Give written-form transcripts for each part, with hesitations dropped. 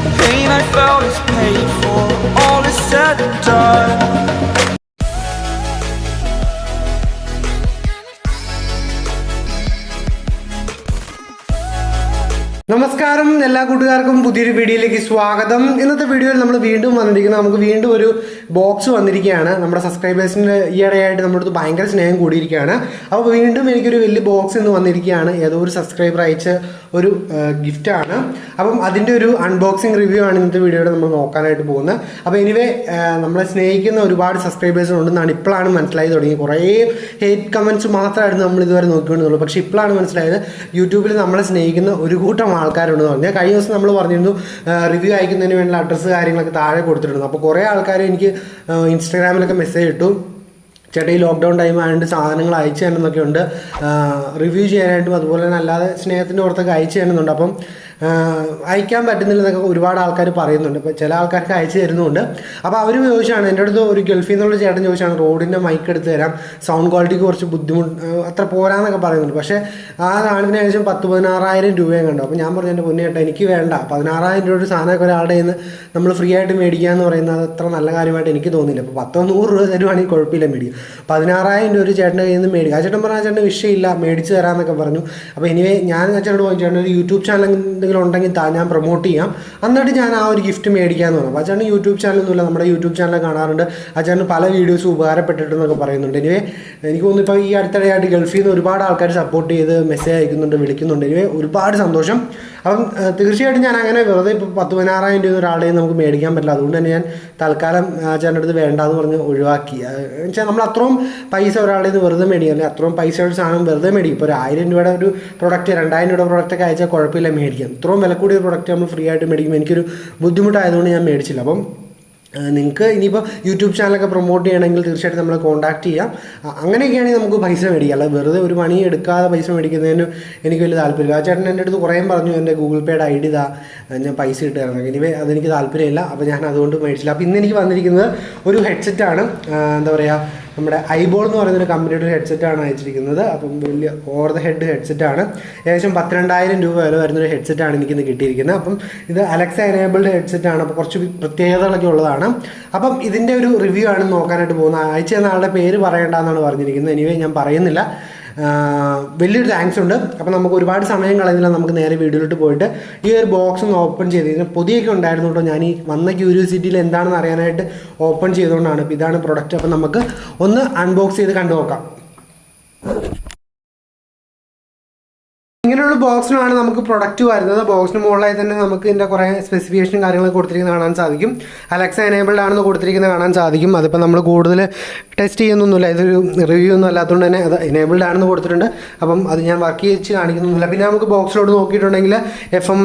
the pain I felt is paid for. All is said and done. നമസ്കാരം എല്ലാ കൂട്ടുകാർക്കും പുതിയൊരു വീഡിയോയിലേക്ക് സ്വാഗതം. ഇന്നത്തെ വീഡിയോയിൽ നമ്മൾ വീണ്ടും വന്നിരിക്കുന്നത് നമുക്ക് വീണ്ടും ഒരു ബോക്സ് വന്നിരിക്കുകയാണ്. നമ്മുടെ സബ്സ്ക്രൈബേഴ്സിന് ഈയിടെയായിട്ട് നമ്മുടെ അടുത്ത് ഭയങ്കര സ്നേഹം കൂടിയിരിക്കുകയാണ്. അപ്പോൾ വീണ്ടും എനിക്കൊരു വലിയ ബോക്സ് ഇന്ന് വന്നിരിക്കുകയാണ്. ഏതോ ഒരു സബ്സ്ക്രൈബർ അയച്ച ഒരു ഗിഫ്റ്റാണ്. അപ്പം അതിൻ്റെ ഒരു അൺബോക്സിങ് റിവ്യൂ ആണ് ഇന്നത്തെ വീഡിയോയിൽ നമ്മൾ നോക്കാനായിട്ട് പോകുന്നത്. അപ്പോൾ എനിവേ നമ്മളെ സ്നേഹിക്കുന്ന ഒരുപാട് സബ്സ്ക്രൈബേഴ്സ് ഉണ്ടെന്നാണ് ഇപ്പോഴാണ് മനസ്സിലായി തുടങ്ങി. കുറേ ഹേറ്റ് കമൻറ്റ്സ് മാത്രമായിരുന്നു നമ്മൾ ഇതുവരെ നോക്കിക്കൊണ്ടുള്ളൂ. പക്ഷേ ഇപ്പോഴാണ് മനസ്സിലായത് യൂട്യൂബിൽ നമ്മളെ സ്നേഹിക്കുന്ന ഒരു കൂട്ടം ആൾക്കാരുണ്ടെന്ന് പറഞ്ഞാൽ. കഴിഞ്ഞ ദിവസം നമ്മൾ പറഞ്ഞിരുന്നു റിവ്യൂ അയക്കുന്നതിന് വേണ്ടിയുള്ള അഡ്രസ്സ് കാര്യങ്ങളൊക്കെ താഴെ കൊടുത്തിട്ടുണ്ട്. അപ്പോൾ കുറേ ആൾക്കാർ എനിക്ക് ഇൻസ്റ്റാഗ്രാമിലൊക്കെ മെസ്സേജ് ഇട്ടു, ചേട്ടാ ഈ ലോക്ക്ഡൗൺ ടൈം ആയതുകൊണ്ട് സാധനങ്ങൾ അയച്ചു തരുന്നൊക്കെ ഉണ്ട്, റിവ്യൂ ചെയ്യാനായിട്ടും അതുപോലെ തന്നെ അല്ലാതെ സ്നേഹത്തിൻ്റെ പുറത്തൊക്കെ അയച്ചു തരുന്നുണ്ട്. അപ്പം അയക്കാൻ പറ്റുന്നില്ലെന്നൊക്കെ ഒരുപാട് ആൾക്കാർ പറയുന്നുണ്ട്. ഇപ്പോൾ ചില ആൾക്കാർക്ക് അയച്ചു തരുന്നുണ്ട്. അപ്പോൾ അവർ ചോദിച്ചാണ് എൻ്റെ അടുത്ത്, ഒരു ഗൾഫിൽ നിന്നുള്ള ചേട്ടൻ ചോദിച്ചാണ് റോഡിൻ്റെ മൈക്ക് എടുത്ത് തരാം, സൗണ്ട് ക്വാളിറ്റിക്ക് കുറച്ച് ബുദ്ധിമുട്ട് അത്ര പോരാന്നൊക്കെ പറയുന്നുണ്ട്. പക്ഷേ ആ സാധനത്തിന് ഏകദേശം 10-16,000 രൂപയും കണ്ടു. അപ്പോൾ ഞാൻ പറഞ്ഞു എൻ്റെ പൊന്നു ചേട്ടാ എനിക്ക് വേണ്ട, 16,000 രൂപ ഒരു സാധനമൊക്കെ ഒരാളുടെ നിന്ന് നമ്മൾ ഫ്രീ ആയിട്ട് മേടിക്കുക എന്ന് പറയുന്നത് അത്ര നല്ല കാര്യമായിട്ട് എനിക്ക് തോന്നിയില്ല. അപ്പോൾ 10-100 രൂപ തരുവാണെങ്കിൽ കുഴപ്പമില്ല മേടിക്കും. 16,000 രൂപ ഒരു ചേട്ടൻ്റെ കയ്യിൽ നിന്ന് മേടിക്കുക. ആ ചേട്ടൻ പറഞ്ഞാൽ ചേട്ടൻ്റെ വിഷയമില്ല മേടിച്ച് തരാമെന്നൊക്കെ പറഞ്ഞു. അപ്പോൾ എനിവേ ഞാൻ ചേട്ടനോട് പറഞ്ഞു ചേട്ടൻ ഒരു യൂട്യൂബ് ചാനൽ ഉണ്ടെങ്കിൽ ഞാൻ പ്രൊമോട്ട് ചെയ്യാം, എന്നിട്ട് ഞാൻ ആ ഒരു ഗിഫ്റ്റ് മേടിക്കാമെന്ന് പറഞ്ഞു. അപ്പോൾ ആ ചേട്ടൻ യൂട്യൂബ് ചാനലൊന്നുമില്ല, നമ്മുടെ യൂട്യൂബ് ചാനൽ കാണാറുണ്ട്. ആ ചേട്ടൻ പല വീഡിയോസും ഉപകാരപ്പെട്ടിട്ടെന്നൊക്കെ പറയുന്നുണ്ട്. എനിവേ എനിക്ക് തോന്നുന്നു ഇപ്പോൾ ഈ അടുത്തിടെയായിട്ട് ഗൾഫിൽ നിന്ന് ഒരുപാട് ആൾക്കാർ സപ്പോർട്ട് ചെയ്ത് മെസ്സേജ് അയക്കുന്നുണ്ട്, വിളിക്കുന്നുണ്ട്. എനിവേ ഒരുപാട് സന്തോഷം. അപ്പം തീർച്ചയായിട്ടും ഞാൻ അങ്ങനെ വെറുതെ ഇപ്പോൾ 10-16,000 രൂപ ഒരാളെയും നമുക്ക് മേടിക്കാൻ പറ്റില്ല. അതുകൊണ്ട് തന്നെ ഞാൻ തൽക്കാലം ചേട്ടൻ്റെ അടുത്ത് വേണ്ടാന്ന് പറഞ്ഞ് ഒഴിവാക്കി. എന്നുവെച്ചാൽ നമ്മൾ അത്രയും പൈസ ഒരാളുടെ നിന്ന് വെറുതെ മേടിക്കും, അല്ലെങ്കിൽ അത്രയും പൈസ ഒരു സാധനം വെറുതെ മേടിക്കും. ഇപ്പോൾ ഒരു 1000 രൂപയുടെ ഒരു പ്രൊഡക്റ്റ് 2000 രൂപയുടെ പ്രൊഡക്റ്റൊക്കെ അയച്ചാൽ കുഴപ്പമില്ല മേടിക്കാം. ഇത്രയും വില കൂടിയ പ്രൊഡക്റ്റ് നമ്മൾ ഫ്രീ ആയിട്ട് മേടിക്കുമ്പോൾ എനിക്കൊരു ബുദ്ധിമുട്ടായതുകൊണ്ട് ഞാൻ മേടിച്ചില്ല. അപ്പം നിങ്ങൾക്ക് ഇനിയിപ്പോൾ യൂട്യൂബ് ചാനലൊക്കെ പ്രൊമോട്ട് ചെയ്യണമെങ്കിൽ തീർച്ചയായിട്ടും നമ്മളെ കോൺടാക്ട് ചെയ്യാം. അങ്ങനെയൊക്കെയാണെങ്കിൽ നമുക്ക് പൈസ മേടിക്കാം. അല്ല വെറുതെ ഒരു മണി എടുക്കാതെ പൈസ മേടിക്കുന്നതിന് എനിക്ക് വലിയ താല്പര്യമില്ല. ആ ചേട്ടൻ എൻ്റെ അടുത്ത് കുറേ പറഞ്ഞു എൻ്റെ ഗൂഗിൾ പേയുടെ ID ഇതാ, ഞാൻ പൈസ ഇട്ട് തരണം. ഇനിവേ അതെനിക്ക് താല്പര്യമില്ല. അപ്പോൾ ഞാൻ അതുകൊണ്ട് മേടിച്ചില്ല. അപ്പോൾ ഇന്ന് എനിക്ക് വന്നിരിക്കുന്നത് ഒരു ഹെഡ്സെറ്റാണ്. എന്താ പറയുക, നമ്മുടെ ഐബോൾ എന്ന് പറയുന്നൊരു കമ്പനിയുടെ ഒരു ഹെഡ്സെറ്റാണ് അയച്ചിരിക്കുന്നത്. അപ്പം വലിയ ഓവർ ദ ഹെഡ് ഹെഡ്സെറ്റാണ്. ഏകദേശം 12,000 രൂപ വില വരുന്നൊരു ഹെഡ്സെറ്റാണ് എനിക്കിന്ന് കിട്ടിയിരിക്കുന്നത്. അപ്പം ഇത് അലക്സ എനേബിൾഡ് ഹെഡ്സെറ്റാണ്. അപ്പോൾ കുറച്ച് പ്രത്യേകതകളൊക്കെ ഉള്ളതാണ്. അപ്പം ഇതിൻ്റെ ഒരു റിവ്യൂ ആണ് നോക്കാനായിട്ട് പോകുന്നത്. അയച്ചു തന്ന ആളുടെ പേര് പറയേണ്ടെന്നാണ് പറഞ്ഞിരിക്കുന്നത്. എനിവേ ഞാൻ പറയുന്നില്ല. വലിയൊരു താങ്ക്സ് ഉണ്ട്. അപ്പോൾ നമുക്ക് ഒരുപാട് സമയം കളയുന്നില്ല, നമുക്ക് നേരെ വീഡിയോയിലോട്ട് പോയിട്ട് ഈ ഒരു ബോക്സ് ഒന്ന് ഓപ്പൺ ചെയ്ത് ഇതിന് പൊതിയൊക്കെ ഉണ്ടായിരുന്നു കേട്ടോ. ഞാൻ ഈ വന്ന ക്യൂരിയോസിറ്റിയിൽ എന്താണെന്ന് അറിയാനായിട്ട് ഓപ്പൺ ചെയ്തുകൊണ്ടാണ്. അപ്പോൾ ഇതാണ് പ്രൊഡക്റ്റ്. അപ്പോൾ നമുക്ക് ഒന്ന് അൺബോക്സ് ചെയ്ത് കണ്ടു നോക്കാം. ഇങ്ങനെയുള്ള ബോക്സിനാണ് നമുക്ക് പ്രൊഡക്റ്റ് വരുന്നത്. ബോക്സിന് മുകളിലായി തന്നെ നമുക്ക് ഇതിൻ്റെ കുറേ സ്പെസിഫിക്കേഷനും കാര്യങ്ങളൊക്കെ കൊടുത്തിരിക്കുന്നത് കാണാൻ സാധിക്കും. അലക്സ എനേബിൾഡ് ആണെന്ന് കൊടുത്തിരിക്കുന്നത് കാണാൻ സാധിക്കും. അതിപ്പോൾ നമ്മൾ കൂടുതൽ ടെസ്റ്റ് ചെയ്യുന്നൊന്നുമില്ല, ഇതൊരു റിവ്യൂ ഒന്നും അല്ലാത്തതുകൊണ്ട് തന്നെ അത് എനേബിൾഡ് ആണെന്ന് കൊടുത്തിട്ടുണ്ട്. അപ്പം അത് ഞാൻ വർക്ക് ചെയ്ത് കാണിക്കുന്നൊന്നുമില്ല. പിന്നെ നമുക്ക് ബോക്സിലോട്ട് നോക്കിയിട്ടുണ്ടെങ്കിൽ FM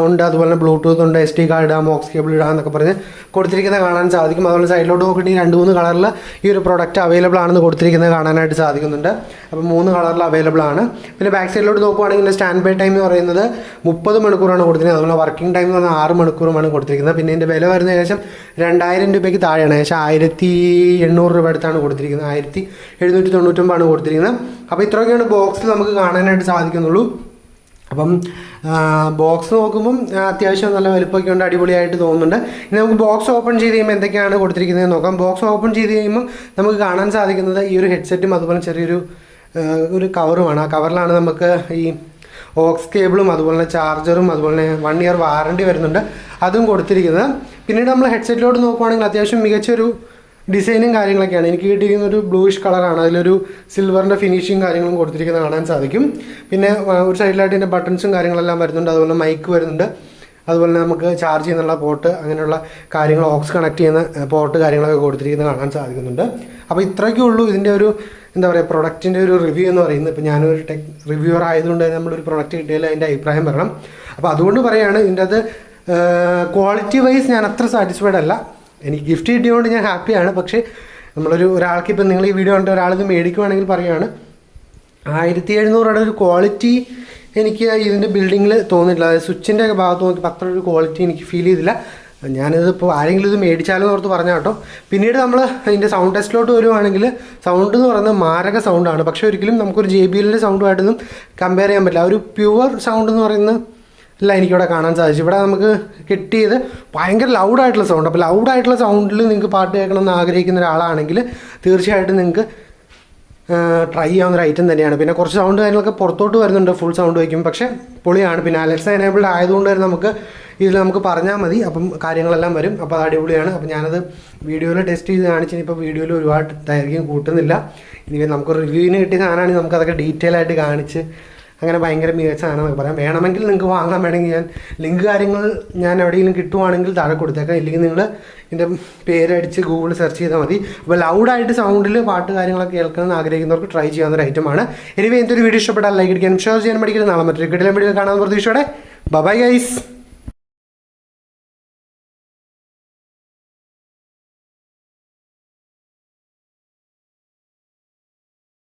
ഉണ്ട്, അതുപോലെ ബ്ലൂടൂത്ത് ഉണ്ട്, SD കാർഡ് ഇടാം, MOX കേബിൾ ഇടാം എന്നൊക്കെ പറഞ്ഞ് കൊടുത്തിരിക്കുന്നത് കാണാൻ സാധിക്കും. അതുപോലെ സൈഡിലോട്ട് നോക്കിയിട്ടുണ്ടെങ്കിൽ 2-3 കളറിൽ ഈ ഒരു പ്രൊഡക്റ്റ് അവൈലബിൾ ആണെന്ന് കൊടുത്തിരിക്കുന്നത് കാണാനായിട്ട് സാധിക്കുന്നുണ്ട്. അപ്പോൾ 3 കളറിൽ അവൈലബിൾ ആണ്. പിന്നെ ബാക്ക് സൈഡിലോട്ട് നോക്കുവാണെങ്കിൽ സ്റ്റാൻഡ് ബൈ ടൈം എന്ന് പറയുന്നത് 30 മണിക്കൂറാണ് കൊടുത്തിരിക്കുന്നത്. അതുപോലെ വർക്കിംഗ് ടൈം എന്ന് പറഞ്ഞാൽ 6 മണിക്കൂറുമാണ് കൊടുത്തിരിക്കുന്നത്. പിന്നെ ഇതിൻ്റെ വില വരുന്നത് ഏകദേശം 2,000 രൂപയ്ക്ക് താഴെയാണ്. ഏകദേശം 1,800 രൂപ അടുത്താണ് കൊടുത്തിരിക്കുന്നത്. 1,799 ആണ് കൊടുത്തിരിക്കുന്നത്. അപ്പോൾ ഇത്രയൊക്കെയാണ് ബോക്സിൽ നമുക്ക് കാണാനായിട്ട് സാധിക്കുന്നുള്ളൂ. അപ്പം ബോക്സ് നോക്കുമ്പം അത്യാവശ്യം നല്ല വലുപ്പമൊക്കെ ഉണ്ട്, അടിപൊളിയായിട്ട് തോന്നുന്നുണ്ട്. ഇനി നമുക്ക് ബോക്സ് ഓപ്പൺ ചെയ്ത് കഴിയുമ്പോൾ എന്തൊക്കെയാണ് കൊടുത്തിരിക്കുന്നത് നോക്കാം. ബോക്സ് ഓപ്പൺ ചെയ്ത് കഴിയുമ്പോൾ നമുക്ക് കാണാൻ സാധിക്കുന്നത് ഈ ഒരു ഹെഡ്സെറ്റും അതുപോലെ ചെറിയൊരു കവറുമാണ്. ആ കവറിലാണ് നമുക്ക് ഈ ഓക്സ് കേബിളും അതുപോലെ ചാർജറും അതുപോലെ 1 ഇയർ വാറണ്ടി വരുന്നുണ്ട്, അതും കൊടുത്തിരിക്കുന്നത്. പിന്നീട് നമ്മൾ ഹെഡ്സെറ്റിലോട്ട് നോക്കുവാണെങ്കിൽ അത്യാവശ്യം മികച്ചൊരു ഡിസൈനും കാര്യങ്ങളൊക്കെയാണ്. എനിക്ക് കിട്ടിയിരിക്കുന്ന ഒരു ബ്ലൂയിഷ് കളറാണ്. അതിലൊരു സിൽവറിൻ്റെ ഫിനിഷിങ് കാര്യങ്ങളും കൊടുത്തിരിക്കുന്നത് കാണാൻ സാധിക്കും. പിന്നെ ഒരു സൈഡിലായിട്ട് ഇതിൻ്റെ ബട്ടൺസും കാര്യങ്ങളെല്ലാം വരുന്നുണ്ട്. അതുപോലെ മൈക്ക് വരുന്നുണ്ട്. അതുപോലെ നമുക്ക് ചാർജ് ചെയ്യുന്നുള്ള പോർട്ട്, അങ്ങനെയുള്ള കാര്യങ്ങൾ, ഓക്സ് കണക്ട് ചെയ്യുന്ന പോർട്ട് കാര്യങ്ങളൊക്കെ കൊടുത്തിരിക്കുന്നത് കാണാൻ സാധിക്കുന്നുണ്ട്. അപ്പോൾ ഇത്രയൊക്കെ ഉള്ളൂ ഇതിൻ്റെ ഒരു എന്താ പറയുക പ്രൊഡക്റ്റിൻ്റെ ഒരു റിവ്യൂ എന്ന് പറയുന്നത്. ഇപ്പോൾ ഞാനൊരു റിവ്യൂവർ ആയതുകൊണ്ട് നമ്മളൊരു പ്രൊഡക്റ്റ് കിട്ടിയാൽ അതിൻ്റെ അഭിപ്രായം പറയണം. അപ്പോൾ അതുകൊണ്ട് പറയുകയാണ് ഇതിൻ്റെ അത് ക്വാളിറ്റി വൈസ് ഞാൻ അത്ര സാറ്റിസ്ഫൈഡ് അല്ല. എനിക്ക് ഗിഫ്റ്റ് കിട്ടിയതുകൊണ്ട് ഞാൻ ഹാപ്പിയാണ്. പക്ഷേ ഒരാൾക്ക് ഇപ്പം നിങ്ങൾ ഈ വീഡിയോ കണ്ടിട്ട് ഒരാളിത് മേടിക്കുവാണെങ്കിൽ പറയുകയാണ് 1,700 ഒരു ക്വാളിറ്റി എനിക്ക് ഇതിൻ്റെ ബിൽഡിങ്ങിൽ തോന്നിയിട്ടില്ല. അതായത് സ്വിച്ചിൻ്റെ ഒക്കെ ഭാഗത്ത് നോക്കി അത്ര ഒരു ക്വാളിറ്റി എനിക്ക് ഫീൽ ചെയ്തില്ല. ഞാനിതിപ്പോൾ ആരെങ്കിലും ഇത് മേടിച്ചാലും ഓർത്ത് പറഞ്ഞാൽ കേട്ടോ. പിന്നീട് നമ്മൾ ഇതിൻ്റെ സൗണ്ട് ടെസ്റ്റിലോട്ട് വരുവാണെങ്കിൽ സൗണ്ട് എന്ന് പറയുന്നത് മാരക സൗണ്ടാണ്. പക്ഷേ ഒരിക്കലും നമുക്കൊരു JBLൻ്റെ സൗണ്ടുമായിട്ടൊന്നും കമ്പയർ ചെയ്യാൻ പറ്റില്ല. ഒരു പ്യുവർ സൗണ്ട് എന്ന് പറയുന്നത് എല്ലാം എനിക്കിവിടെ കാണാൻ സാധിച്ചു. ഇവിടെ നമുക്ക് കിട്ടിയത് ഭയങ്കര ലൗഡായിട്ടുള്ള സൗണ്ട്. അപ്പോൾ ലൗഡായിട്ടുള്ള സൗണ്ടിൽ നിങ്ങൾക്ക് പാട്ട് കേൾക്കണമെന്ന് ആഗ്രഹിക്കുന്ന ഒരാളാണെങ്കിൽ തീർച്ചയായിട്ടും നിങ്ങൾക്ക് ട്രൈ ചെയ്യാവുന്ന ഒരു ഐറ്റം തന്നെയാണ്. പിന്നെ കുറച്ച് സൗണ്ട് കാര്യങ്ങളൊക്കെ പുറത്തോട്ട് വരുന്നുണ്ട് ഫുൾ സൗണ്ട് വയ്ക്കും, പക്ഷേ പൊളിയാണ്. പിന്നെ അലക്സ എനേബിൾഡ് ആയതുകൊണ്ട് തന്നെ നമുക്ക് പറഞ്ഞാൽ മതി, അപ്പം കാര്യങ്ങളെല്ലാം വരും. അപ്പോൾ അത് അടിപൊളിയാണ്. അപ്പോൾ ഞാനത് വീഡിയോയിൽ ടെസ്റ്റ് ചെയ്ത് കാണിച്ചു. ഇപ്പോൾ വീഡിയോയിൽ ഒരുപാട് ദൈർഘ്യം കൂട്ടുന്നില്ല. ഇനി നമുക്ക് റിവ്യൂവിന് കിട്ടിയ സാധനമാണെങ്കിൽ നമുക്കതൊക്കെ ഡീറ്റെയിൽ ആയിട്ട് കാണിച്ച് അങ്ങനെ ഭയങ്കര മികച്ച സാധനമെന്നൊക്കെ പറയാം. വേണമെങ്കിൽ നിങ്ങൾക്ക് വാങ്ങാൻ വേണമെങ്കിൽ ലിങ്ക് കാര്യങ്ങൾ ഞാൻ എവിടെയെങ്കിലും കിട്ടുവാണെങ്കിൽ താഴെ കൊടുത്തേക്കാം. ഇല്ലെങ്കിൽ നിങ്ങൾ ഇതിൻ്റെ പേരടിച്ച് ഗൂഗിൾ സെർച്ച് ചെയ്താൽ മതി. അപ്പോൾ ലൗഡായിട്ട് സൗണ്ടിൽ പാട്ട് കാര്യങ്ങളൊക്കെ കേൾക്കണമെന്ന് ആഗ്രഹിക്കുന്നവർക്ക് ട്രൈ ചെയ്യാവുന്ന ഒരു ഐറ്റമാണ്. എനിവേ എന്തൊരു വീഡിയോ ഇഷ്ടപ്പെട്ടാൽ ലൈക്ക് അടിക്കാനും ഷെയർ ചെയ്യാനും പഠിക്കുന്നത് നാളെ മറ്റൊരു കിടിലൻ വീഡിയോ കാണാൻ പ്രതീക്ഷയോടെ ബൈ ഗൈസ്.